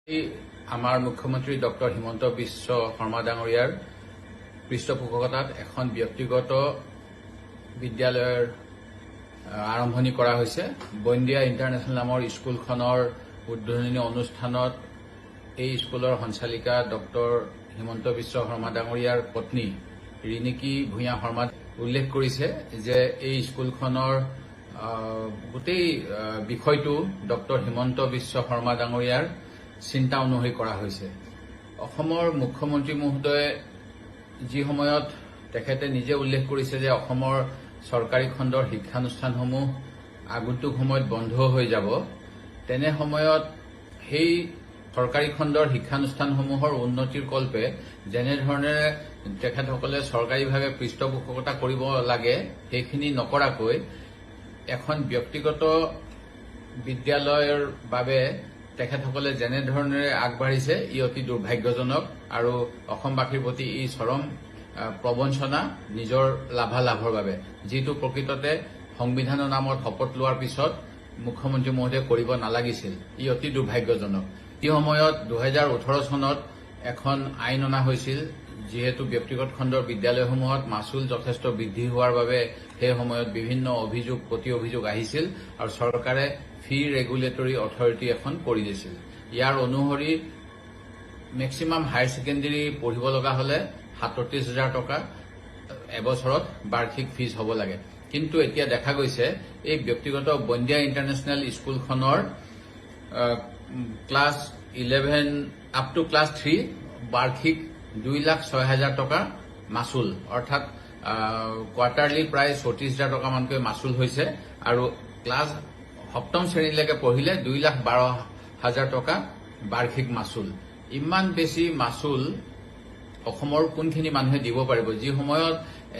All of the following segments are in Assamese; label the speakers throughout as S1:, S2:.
S1: আমাৰ মুখ্যমন্ত্ৰী ডক্টৰ হিমন্ত বিশ্ব শৰ্মা ডাঙৰীয়াৰ পৃষ্ঠপোষকতাত এখন ব্যক্তিগত বিদ্যালয়ৰ আৰম্ভণি কৰা হৈছে। বন্দিয়া ইণ্টাৰনেশ্যনেল নামৰ স্কুলখনৰ উদ্বোধনী অনুষ্ঠানত এই স্কুলৰ সঞ্চালিকা ডক্টৰ হিমন্ত বিশ্ব শৰ্মা ডাঙৰীয়াৰ পত্নী ৰিণিকী ভূঞা শৰ্মা উল্লেখ কৰিছে যে এই স্কুলখনৰ গোটেই বিষয়টো ডক্টৰ হিমন্ত বিশ্ব শৰ্মা ডাঙৰীয়াৰ চিন্তা অনুসৰি কৰা হৈছে। অসমৰ মুখ্যমন্ত্ৰী মহোদয়ে যি সময়ত তেখেতে নিজে উল্লেখ কৰিছে যে অসমৰ চৰকাৰী খণ্ডৰ শিক্ষানুষ্ঠানসমূহ আগন্তুক সময়ত বন্ধ হৈ যাব, তেনে সময়ত সেই চৰকাৰী খণ্ডৰ শিক্ষানুষ্ঠানসমূহৰ উন্নতিৰ কল্পে যেনেধৰণেৰে তেখেতসকলে চৰকাৰীভাৱে পৃষ্ঠপোষকতা কৰিব লাগে সেইখিনি নকৰাকৈ এখন ব্যক্তিগত বিদ্যালয়ৰ বাবে তেখেতসকলে যেনেধৰণেৰে আগবাঢ়িছে ই অতি দুৰ্ভাগ্যজনক আৰু অসমবাসীৰ প্ৰতি ই চৰম প্ৰবঞ্চনা নিজৰ লাভালাভৰ বাবে, যিটো প্ৰকৃততে সংবিধানৰ নামত শপত লোৱাৰ পিছত মুখ্যমন্ত্ৰী মহোদয়ে কৰিব নালাগিছিল। ই অতি দুৰ্ভাগ্যজনক। এই সময়ত 2018 চনত এখন আইন অনা হৈছিল, যিহেতু ব্যক্তিগত খণ্ডৰ বিদ্যালয়সমূহত মাচুল যথেষ্ট বৃদ্ধি হোৱাৰ বাবে সেই সময়ত বিভিন্ন অভিযোগ প্ৰতি অভিযোগ আহিছিল আৰু চৰকাৰে ফি ৰেগুলেটৰী অথৰিটি এখন কৰি দিছিল। ইয়াৰ অনুসৰি মেক্সিমাম হায়াৰ ছেকেণ্ডেৰী পঢ়িব লগা হলে 37,000 টকা এবছৰত বাৰ্ষিক ফিজ হ'ব লাগে। কিন্তু এতিয়া দেখা গৈছে এই ব্যক্তিগত বন্দিয়া ইণ্টাৰনেশ্যনেল স্কুলখনৰ ক্লাছ 11 আপ টু ক্লাছ 3 বাৰ্ষিক 2,06,000 টকা মাচুল, অৰ্থাৎ কোৱাৰ্টাৰলি প্ৰায় 34,000 টকা মানকৈ মাচুল হৈছে আৰু ক্লাছ সপ্তম শ্ৰেণীলৈকে পঢ়িলে 2,12,000 টকা বাৰ্ষিক মাচুল। ইমান বেছি মাচুল অসমৰ কোনখিনি মানুহে দিব পাৰিব? যি সময়ত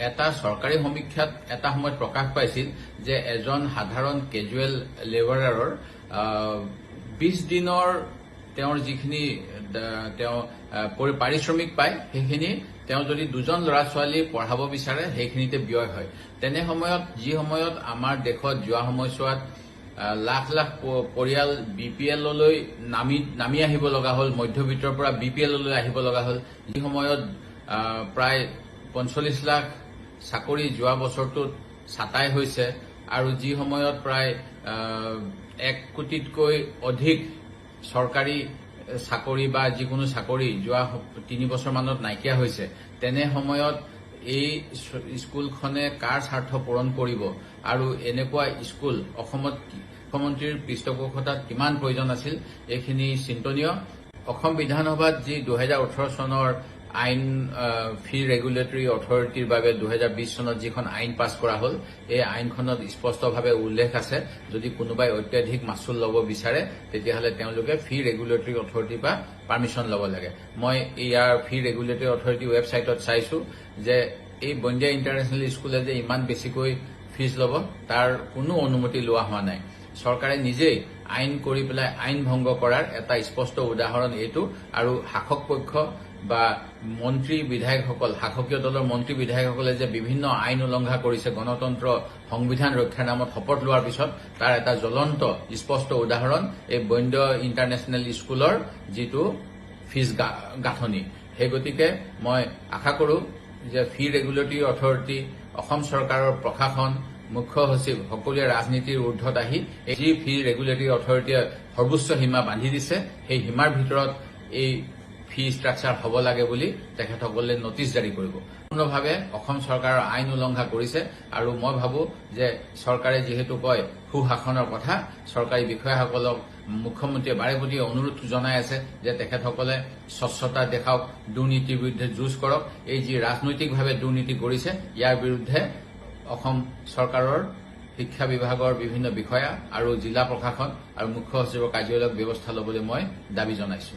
S1: এটা চৰকাৰী সমীক্ষাত এটা সময়ত প্ৰকাশ পাইছিল যে এজন সাধাৰণ কেজুৱেল লেবাৰাৰৰ 20 দিনৰ তেওঁৰ যিখিনি তেওঁ পাৰিশ্ৰমিক পায় সেইখিনি তেওঁ যদি দুজন ল'ৰা ছোৱালী পঢ়াব বিচাৰে সেইখিনিতে ব্যয় হয়। তেনে সময়ত যি সময়ত আমাৰ দেশত যোৱা সময়ছোৱাত লাখ লাখ পৰিয়াল BPL লৈ নামি আহিব লগা হ'ল, মধ্যবিত্তৰ পৰা BPL লৈ আহিব লগা হ'ল, যি সময়ত প্ৰায় 45 লাখ চাকৰি যোৱা বছৰটোত ছাঁটাই হৈছে আৰু যি সময়ত প্ৰায় 1 কোটিতকৈ অধিক চৰকাৰী চাকৰি বা যিকোনো চাকৰি যোৱা 3 বছৰমানত নাইকিয়া হৈছে, তেনে সময়ত এই স্কুলখনে কাৰ স্বাৰ্থ পূৰণ কৰিব আৰু এনেকুৱা স্কুল অসমত মুখ্যমন্ত্ৰীৰ পৃষ্ঠপোষকতাত কিমান প্ৰয়োজন আছিল এইখিনি চিন্তনীয়। অসম বিধানসভাত যি 2018 চনৰ আইন ফি ৰেগুলেটৰী অথৰিটিৰ বাবে 2020 চনত যিখন আইন পাছ কৰা হ'ল, এই আইনখনত স্পষ্টভাৱে উল্লেখ আছে যদি কোনোবাই অত্যাধিক মাচুল ল'ব বিচাৰে তেতিয়াহ'লে তেওঁলোকে ফি ৰেগুলেটৰী অথৰিটিৰ পৰা পাৰ্মিশ্যন ল'ব লাগে। মই ইয়াৰ ফি ৰেগুলেটৰী অথৰিটি ৱেবছাইটত চাইছো যে এই বন্দিয়া ইণ্টাৰনেশ্যনেল স্কুলে যে ইমান বেছিকৈ ফিজ ল'ব তাৰ কোনো অনুমতি লোৱা হোৱা নাই। চৰকাৰে নিজেই আইন কৰি পেলাই আইন ভংগ কৰাৰ এটা স্পষ্ট উদাহৰণ এইটো আৰু শাসক পক্ষ বা মন্ত্ৰী বিধায়কসকল, শাসকীয় দলৰ মন্ত্ৰী বিধায়কসকলে যে বিভিন্ন আইন উলংঘা কৰিছে গণতন্ত্ৰ সংবিধান ৰক্ষাৰ নামত শপত লোৱাৰ পিছত তাৰ এটা জ্বলন্ত স্পষ্ট উদাহৰণ এই বন্দিয়া ইণ্টাৰনেশ্যনেল স্কুলৰ যিটো ফিজ গাঁথনি। সেই গতিকে মই আশা কৰোঁ যে ফি ৰেগুলেটৰী অথৰিটি, অসম চৰকাৰৰ প্ৰশাসন, মুখ্য সচিব সকলোৱে ৰাজনীতিৰ ঊৰ্ধত আহি যি ফি ৰেগুলেটৰী অথৰিটিয়ে সৰ্বোচ্চ সীমা বান্ধি দিছে সেই সীমাৰ ভিতৰত এই ফি ষ্ট্ৰাকচাৰ হ'ব লাগে বুলি তেখেতসকলে নটিচ জাৰি কৰিব। সম্পূৰ্ণভাৱে অসম চৰকাৰৰ আইন উলংঘা কৰিছে আৰু মই ভাবোঁ যে চৰকাৰে যিহেতু কয় সুশাসনৰ কথা, চৰকাৰী বিষয়াসকলক মুখ্যমন্ত্ৰীয়ে বাৰে প্ৰতি অনুৰোধ জনাই আছে যে তেখেতসকলে স্বচ্ছতা দেখাওক, দুৰ্নীতিৰ বিৰুদ্ধে যুঁজ কৰক। এই যি ৰাজনৈতিকভাৱে দুৰ্নীতি কৰিছে ইয়াৰ বিৰুদ্ধে অসম চৰকাৰৰ শিক্ষা বিভাগৰ বিভিন্ন বিষয়া আৰু জিলা প্ৰশাসন আৰু মুখ্য সচিবৰ কাৰ্যালয়ক ব্যৱস্থা ল'বলৈ মই দাবী জনাইছো।